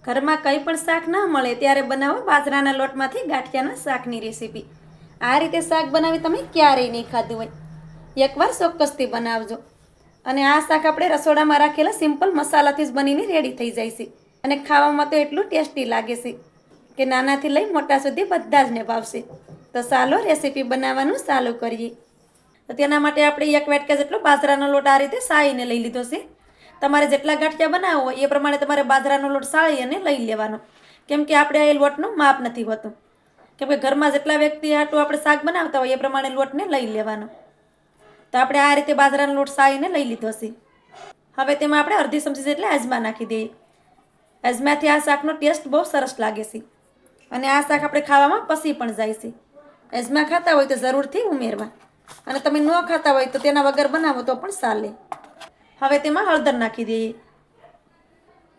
ઘરમાં કંઈ પણ શાક ના મળે ત્યારે બનાવો બાજરાના લોટમાંથી ગાંઠિયાના શાકની રેસીપી। આ રીતે શાક બનાવી તમે ક્યારેય નહીં ખાધું હોય, એકવાર ચોક્કસથી બનાવજો। અને આ શાક આપણે રસોડામાં રાખેલા સિમ્પલ મસાલાથી જ બનીને રેડી થઈ જાય છે અને ખાવામાં તો એટલું ટેસ્ટી લાગે છે કે નાનાથી લઈ મોટા સુધી બધા જ ને ભાવશે। તો ચાલો રેસીપી બનાવવાનું ચાલુ કરીએ। તો તેના માટે આપણે 1 વાટકા જેટલો બાજરાનો લોટ આ રીતે સાળીને લઈ લીધો છે। તમારે જેટલા ગાંઠિયા બનાવવો હોય એ પ્રમાણે તમારે બાજરાનો લોટ સાળી અને લઈ લેવાનો, કેમ કે આપણે આ લોટનું માપ નથી હોતું, કેમ કે ઘરમાં જેટલા વ્યક્તિ હાટું આપણે શાક બનાવતા હોય એ પ્રમાણે લોટને લઈ લેવાનો। તો આપણે આ રીતે બાજરાનો લોટ સાળીને લઈ લીધો છે। હવે તેમાં આપણે અડધી ચમચી જેટલા અજમા નાખી દઈએ। અજમાથી આ શાકનો ટેસ્ટ બહુ સરસ લાગે છે અને આ શાક આપણે ખાવામાં પસી પણ જાય છે। અજમા ખાતા હોય તો જરૂરથી ઉમેરવા, અને તમે ન ખાતા હોય તો તેના વગર બનાવો તો પણ ચાલે। હવે તેમાં હળદર નાખી દઈએ,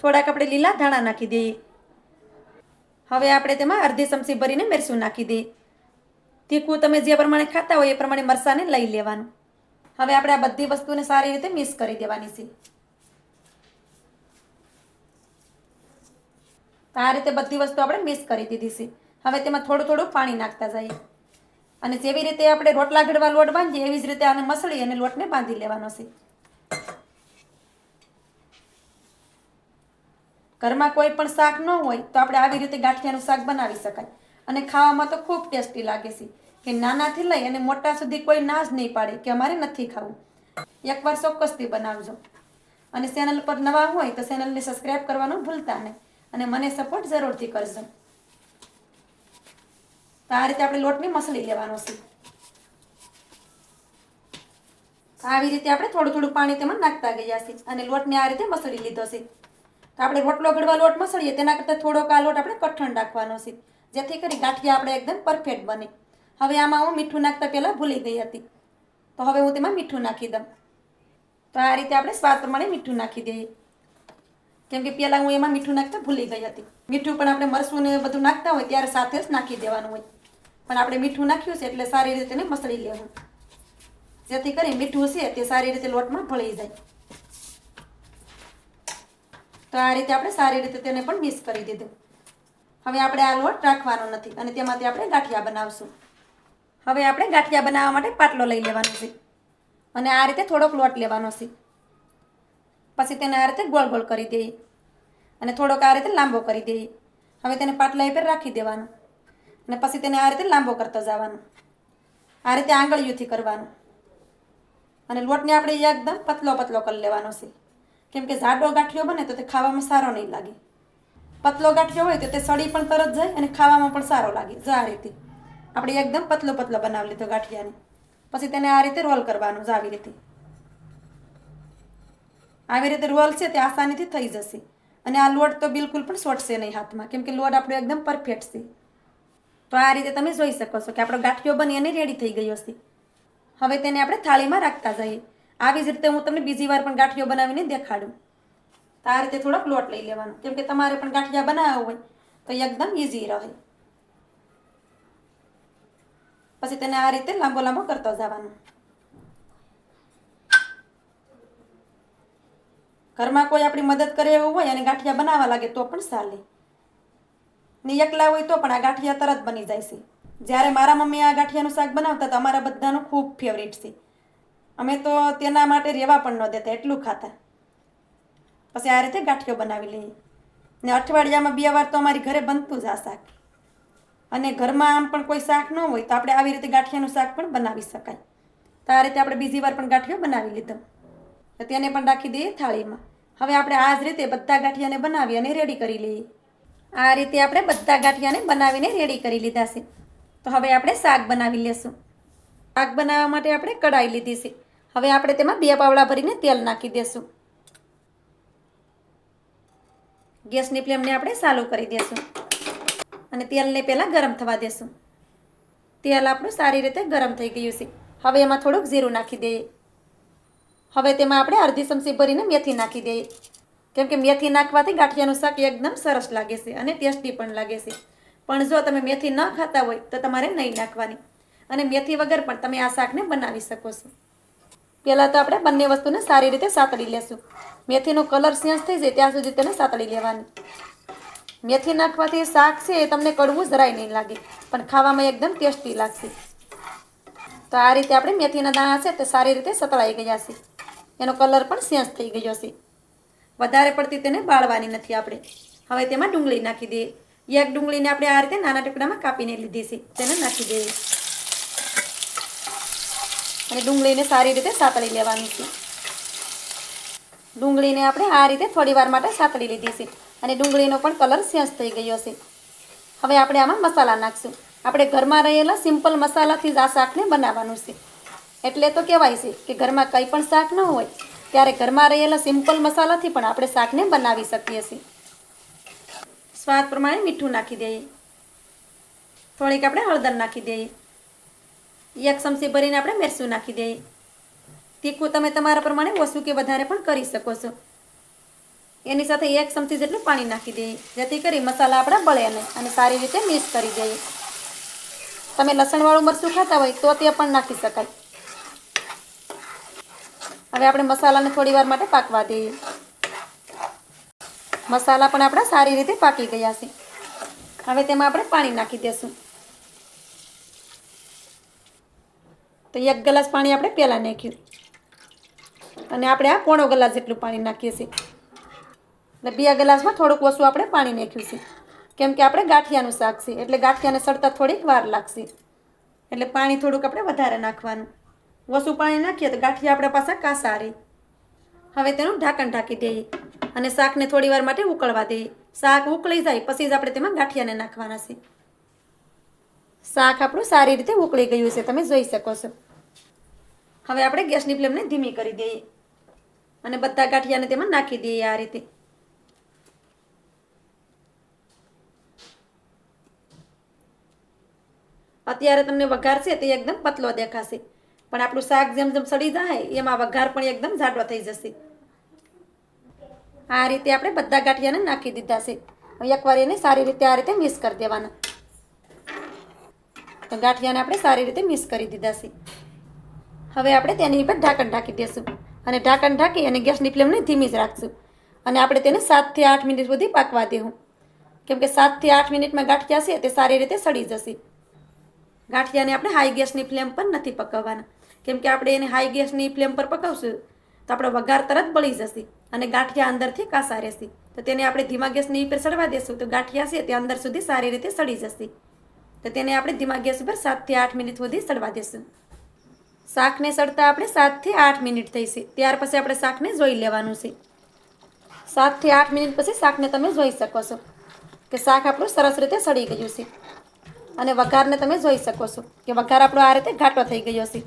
થોડાક આપણે લીલા ધાણા નાખી દઈએ। હવે આપણે તેમાં અડધી ચમચી ભરીને મરચું નાખી દઈએ। તીખું તમે જે પ્રમાણે ખાતા હોય એ પ્રમાણે મરચાંને લઈ લેવાનું। હવે આપણે આ બધી વસ્તુને સારી રીતે મિક્સ કરી દેવાની છે। આ રીતે બધી વસ્તુ આપણે મિક્સ કરી દીધી છે। હવે તેમાં થોડું થોડું પાણી નાખતા જઈએ, અને જેવી રીતે આપણે રોટલા ઘડવા લોટ બાંધીએ એવી જ રીતે આને મસળી અને લોટને બાંધી લેવાનો છે। ઘરમાં કોઈ પણ શાક ન હોય તો આપણે આવી રીતે ગાંઠિયાનું શાક બનાવી શકાય, અને ખાવામાં તો ખૂબ ટેસ્ટી લાગે છે કે નાનાથી લઈ અને મોટા સુધી કોઈ ના જ નહીં પાડે કે અમારે નથી ખાવું। એકવાર ચોક્કસથી બનાવજો, અને ચેનલ પર નવા હોય તો ચેનલને સબસ્ક્રાઈબ કરવાનું ભૂલતા નહીં, અને મને સપોર્ટ જરૂરથી કરજો। તો આ રીતે આપણે લોટને મસળી લેવાનો છે। આવી રીતે આપણે થોડું થોડું પાણી તેમાં નાખતા ગયા છે અને લોટને આ રીતે મસળી લીધો છે। તો આપણે રોટલો ઘડવા લોટ મસળીએ તેના કરતાં થોડોક આ લોટ આપણે કઠણ રાખવાનો છે, જેથી કરી ગાંઠિયા આપણે એકદમ પરફેક્ટ બને। હવે આમાં હું મીઠું નાખતા પહેલાં ભૂલી ગઈ હતી, તો હવે હું તેમાં મીઠું નાખી દઉં। તો આ રીતે આપણે સ્વાદ પ્રમાણે મીઠું નાખી દઈએ, કેમ કે પહેલાં હું એમાં મીઠું નાખતા ભૂલી ગઈ હતી। મીઠું પણ આપણે મરચું ને બધું નાખતા હોય ત્યારે સાથે જ નાખી દેવાનું હોય, પણ આપણે મીઠું નાખ્યું છે એટલે સારી રીતે તેને મસળી લેવું, જેથી કરી મીઠું છે તે સારી રીતે લોટમાં ભળી જાય। તો આ રીતે આપણે સારી રીતે તેને પણ મિક્સ કરી દીધું। હવે આપણે આ લોટ રાખવાનો નથી અને તેમાંથી આપણે ગાંઠિયા બનાવશું। હવે આપણે ગાંઠિયા બનાવવા માટે પાટલો લઈ લેવાનો છે અને આ રીતે થોડોક લોટ લેવાનો છે। પછી તેને આ રીતે ગોળ ગોળ કરી દઈએ અને થોડોક આ રીતે લાંબો કરી દઈએ। હવે તેને પાટલા પર રાખી દેવાનો અને પછી તેને આ રીતે લાંબો કરતા જવાનું, આ રીતે આંગળીઓથી કરવાનું, અને લોટને આપણે એકદમ પતલો પતલો કરી લેવાનો છે, કેમ કે જાડો ગાંઠિયો બને તો તે ખાવામાં સારો નહીં લાગે। પતલો ગાંઠિયો હોય તો તે સડી પણ તરત જાય અને ખાવામાં પણ સારો લાગે। જો આ રીતે આપણે એકદમ પતલો પતલો બનાવી લીધો ગાંઠિયાને, પછી તેને આ રીતે રોલ કરવાનું જ આવી રીતે રોલ છે તે આસાનીથી થઈ જશે, અને આ લોટ તો બિલકુલ પણ સોટશે નહીં હાથમાં, કેમ કે લોટ આપણો એકદમ પરફેક્ટ છે। તો આ રીતે તમે જોઈ શકો છો કે આપણો ગાંઠિયો બની અને રેડી થઈ ગયો છે। હવે તેને આપણે થાળીમાં રાખતા જઈએ। આવી જ રીતે હું તમને બીજી વાર પણ ગાંઠિયો બનાવીને દેખાડું। તો આ રીતે થોડોક લોટ લઈ લેવાનો, કેમ કે તમારે પણ ગાંઠિયા બનાવવા હોય તો એકદમ ઇઝી રહે। પછી તેને આ રીતે લાંબો લાંબો કરતો જવાનો। ઘરમાં કોઈ આપણી મદદ કરે એવું હોય અને ગાંઠિયા બનાવવા લાગે તો પણ ચાલે, ને એકલા હોય તો પણ આ ગાંઠિયા તરત બની જાય છે। જ્યારે મારા મમ્મી આ ગાંઠિયાનું શાક બનાવતા તો અમારા બધાનું ખૂબ ફેવરેટ છે, અમે તો તેના માટે રહેવા પણ ન દેતા, એટલું ખાતા। પછી આ રીતે ગાંઠિયો બનાવી લઈએ, ને અઠવાડિયામાં 2 વાર તો અમારી ઘરે બનતું જ આ શાક, અને ઘરમાં આમ પણ કોઈ શાક ન હોય તો આપણે આવી રીતે ગાંઠિયાનું શાક પણ બનાવી શકાય। તો આ રીતે આપણે બીજી વાર પણ ગાંઠિયો બનાવી લીધો, તો તેને પણ રાખી દઈએ થાળીમાં। હવે આપણે આ જ રીતે બધા ગાંઠિયાને બનાવી અને રેડી કરી લઈએ। આ રીતે આપણે બધા ગાંઠિયાને બનાવીને રેડી કરી લીધા છે। તો હવે આપણે શાક બનાવી લેશું। શાક બનાવવા માટે આપણે કઢાઈ લીધી છે। હવે આપણે તેમાં 2 પાવડા ભરીને તેલ નાખી દેશું। ગેસની ફ્લેમને આપણે ચાલુ કરી દેશું અને તેલને પહેલાં ગરમ થવા દેશું। તેલ આપણું સારી રીતે ગરમ થઈ ગયું છે। હવે એમાં થોડુંક જીરું નાખી દઈએ। હવે તેમાં આપણે અડધી ચમચી ભરીને મેથી નાખી દઈએ, કેમ કે મેથી નાખવાથી ગાંઠિયાનું શાક એકદમ સરસ લાગે છે અને ટેસ્ટી પણ લાગે છે। પણ જો તમે મેથી ન ખાતા હોય તો તમારે નહીં નાખવાની, અને મેથી વગર પણ તમે આ શાકને બનાવી શકો છો। પહેલાં તો આપણે બંને વસ્તુને સારી રીતે સાતળી લેશું। મેથીનો કલર ચેન્જ થઈ જાય ત્યાં સુધી તેને સાતળી લેવાની। મેથી નાખવાથી શાક છે એ તમને કડવું જરાય નહીં લાગે, પણ ખાવામાં એકદમ ટેસ્ટી લાગશે. તો આ રીતે આપણે મેથીના દાણા છે તે સારી રીતે સતળાઈ ગયા છે. એનો કલર પણ ચેન્જ થઈ ગયો છે. વધારે પડતી તેને બાળવાની નથી આપણે. હવે તેમાં ડુંગળી નાખી દઈએ. એક ડુંગળીને આપણે આ રીતે નાના ટુકડામાં કાપીને લીધી છે, તેને નાખી દઈએ અને ડુંગળીને સારી રીતે સાતળી લેવાની છે. ડુંગળીને આપણે આ રીતે થોડી વાર માટે સાતળી લીધી છે અને ડુંગળીનો પણ કલર ચેન્જ થઈ ગયો છે. હવે આપણે આમાં મસાલા નાખશું. આપણે ઘરમાં રહેલા સિમ્પલ મસાલાથી જ આ શાકને બનાવવાનું છે. એટલે તો કહેવાય છે કે ઘરમાં કંઈ પણ શાક ન હોય ત્યારે ઘરમાં રહેલા સિમ્પલ મસાલાથી પણ આપણે શાકને બનાવી શકીએ છીએ. સ્વાદ પ્રમાણે મીઠું નાખી દઈએ. થોડીક આપણે હળદર નાખી દઈએ. 1 ચમચી ભરીને આપણે મરચું નાખી દઈએ. તીખું તમે તમારા પ્રમાણે ઓછું કે વધારે પણ કરી શકો છો. એની સાથે 1 ચમચી જેટલું પાણી નાખી દઈએ, જેથી કરી મસાલા આપણા બળે નહીં અને સારી રીતે મિક્સ કરી દઈએ. તમે લસણવાળું મરચું ખાતા હોય તો તે પણ નાખી શકાય. હવે આપણે મસાલાને થોડી વાર માટે પાકવા દઈએ. મસાલા પણ આપણા સારી રીતે પાકી ગયા છે. હવે તેમાં આપણે પાણી નાખી દઈશું. તો 1 ગ્લાસ પાણી આપણે પહેલાં નાખ્યું અને આપણે આ પોણો ગ્લાસ જેટલું પાણી નાખીએ છીએ. એટલે 2 ગ્લાસમાં થોડુંક ઓછું આપણે પાણી નાખ્યું છે, કેમ કે આપણે ગાંઠિયાનું શાક છે એટલે ગાંઠિયાને સળતા થોડીક વાર લાગશે. એટલે પાણી થોડુંક આપણે વધારે નાખવાનું. ઓછું પાણી નાખીએ તો ગાંઠિયા આપણા પાસે કાસા રહે. હવે તેનું ઢાંકણ ઢાંકી દઈએ અને શાકને થોડી વાર માટે ઉકળવા દઈએ. શાક ઉકળી જાય પછી જ આપણે તેમાં ગાંઠિયાને નાખવાના છે. શાક આપણું સારી રીતે ઉકળી ગયું છે, તમે જોઈ શકો છો. હવે આપણે ગેસની ફ્લેમને ધીમી કરી દઈએ અને બધા ગાંઠિયાને તેમાં નાખી દઈએ આ રીતે. અત્યારે તમને વઘાર છે તે એકદમ પતલો દેખાશે, પણ આપણું શાક જેમ જેમ સડી જાય એમાં વઘાર પણ એકદમ જાડો થઈ જશે. આ રીતે આપણે બધા ગાંઠિયાને નાખી દીધા છે. એકવાર એને સારી રીતે આ રીતે મિક્સ કરી દેવાના. તો ગાંઠિયાને આપણે સારી રીતે મિક્સ કરી દીધા છે. હવે આપણે તેની ઉપર ઢાંકણ ઢાંકી દઈશું અને ઢાંકણ ઢાંકી અને ગેસની ફ્લેમને ધીમી જ રાખશું અને આપણે તેને 7 થી 8 મિનિટ સુધી પાકવા દેવું, કેમ કે 7 થી 8 મિનિટમાં ગાંઠિયા છે તે સારી રીતે સડી જશે. ગાંઠિયાને આપણે હાઈ ગેસની ફ્લેમ પર નથી પકાવવાના, કેમ કે આપણે એને હાઈ ગેસની ફ્લેમ પર પકાવશું તો આપણો વઘાર તરત બળી જશે અને ગાંઠિયા અંદરથી કાસા રહેશે. તો તેને આપણે ધીમા ગેસની ઉપર સડવા દેશું તો ગાંઠિયા છે તે અંદર સુધી સારી રીતે સડી જશે. તો તેને આપણે ધીમા ગેસ ઉપર 7 થી 8 મિનિટ સુધી સડવા દેશું. શાકને સડતા આપણે 7 થી 8 મિનિટ થઈ છે. ત્યાર પછી આપણે શાકને જોઈ લેવાનું છે. 7 થી 8 મિનિટ પછી શાકને તમે જોઈ શકો છો કે શાક આપણું સરસ રીતે સડી ગયું છે અને વઘારને તમે જોઈ શકો છો કે વઘાર આપણો આ રીતે ઘાટો થઈ ગયો છે.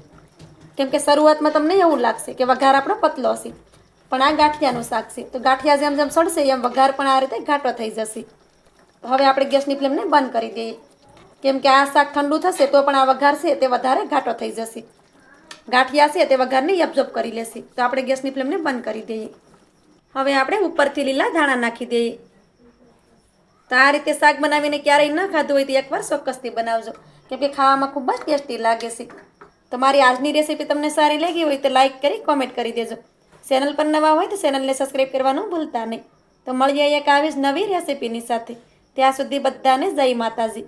કેમ કે શરૂઆતમાં તમને એવું લાગશે કે વઘાર આપણો પતલો હશે, પણ આ ગાંઠિયાનું શાક છે તો ગાંઠિયા જેમ જેમ સડશે એમ વઘાર પણ આ રીતે ઘાટો થઈ જશે. હવે આપણે ગેસની ફ્લેમને બંધ કરી દઈએ, કેમ કે આ શાક ઠંડુ થશે તો પણ આ વઘાર છે તે વધારે ઘાટો થઈ જશે. ગાંઠિયા છે તે વઘારને એબ્ઝોર્બ કરી લેશે. તો આપણે ગેસની ફ્લેમને બંધ કરી દઈએ. હવે આપણે ઉપરથી લીલા ધાણા નાખી દઈએ. તો આ રીતે શાક બનાવીને ક્યારેય ન ખાધું હોય તો એકવાર ચોક્કસથી બનાવજો, કેમ કે ખાવામાં ખૂબ જ ટેસ્ટી લાગે છે. તો મારી આજની રેસીપી તમને સારી લાગી હોય તો લાઇક કરી કોમેન્ટ કરી દેજો. ચેનલ પર નવા હોય તો ચેનલને સબસ્ક્રાઈબ કરવાનું ભૂલતા નહીં. તો મળીએ એક આવી જ નવી રેસીપીની સાથે. ત્યાં સુધી બધાને જય માતાજી.